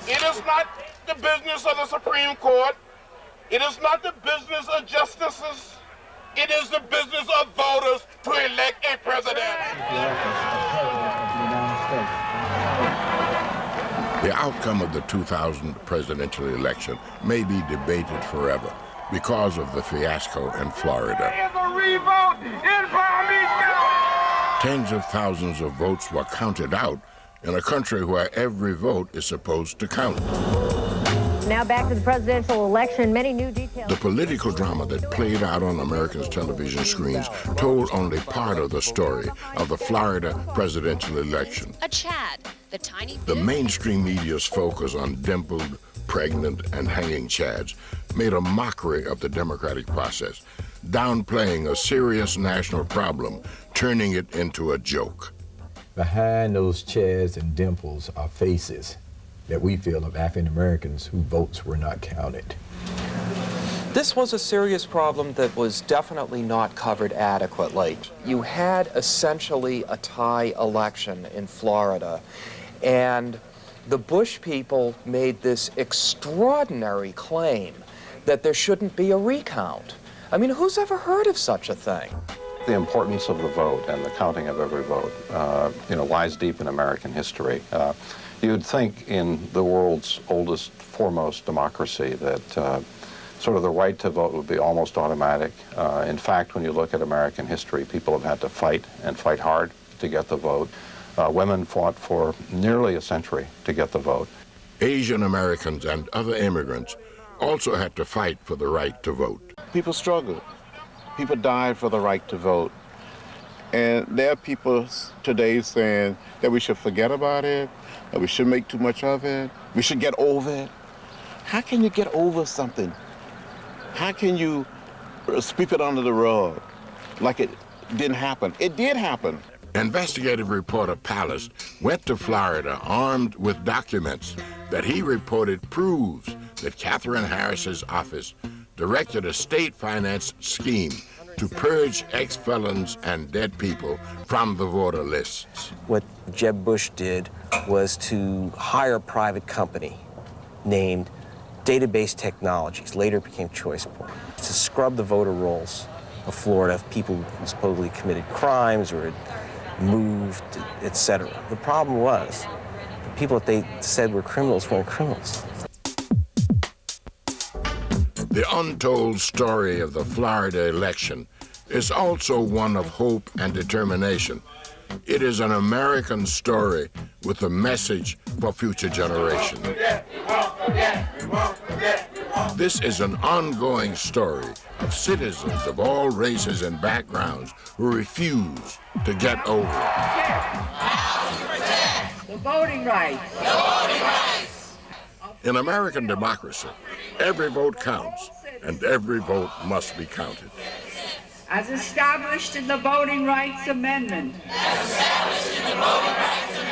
It is not the business of the Supreme Court. It is not the business of justices. It is the business of voters to elect a president. The outcome of the 2000 presidential election may be debated forever because of the fiasco in Florida. There is a revote in Palm Beach County. Tens of thousands of votes were counted out in a country where every vote is supposed to count. Now back to the presidential election, many new details. The political drama that played out on Americans' television screens told only part of the story of the Florida presidential election. A Chad, the tiny The bit. mainstream media's focus on dimpled, pregnant, and hanging Chads made a mockery of the democratic process, downplaying a serious national problem, turning it into a joke. Behind those Chads and dimples are faces that we feel of African Americans whose votes were not counted. This was a serious problem that was definitely not covered adequately. You had essentially a tie election in Florida, and the Bush people made this extraordinary claim that there shouldn't be a recount. I mean, who's ever heard of such a thing? The importance of the vote and the counting of every vote, lies deep in American history. You'd think in the world's oldest, foremost democracy that sort of the right to vote would be almost automatic. In fact, when you look at American history, people have had to fight and fight hard to get the vote. Women fought for nearly a century to get the vote. Asian Americans and other immigrants also had to fight for the right to vote. People struggled. People died for the right to vote. And there are people today saying that we should forget about it, that we should make too much of it, we should get over it. How can you get over something? How can you sweep it under the rug like it didn't happen? It did happen. Investigative reporter Palast went to Florida armed with documents that he reported proves that Katherine Harris's office directed a state-financed scheme to purge ex-felons and dead people from the voter lists. What Jeb Bush did was to hire a private company named Database Technologies, later became ChoicePoint, to scrub the voter rolls of Florida of people who supposedly committed crimes or had moved, etc. The problem was the people that they said were criminals weren't criminals. The untold story of the Florida election is also one of hope and determination. It is an American story with a message for future generations. This is an ongoing story of citizens of all races and backgrounds who refuse to get over it. The voting rights. The voting rights. In American democracy, every vote counts, and every vote must be counted. As established in the Voting Rights Amendment. As established in the Voting Rights Amendment.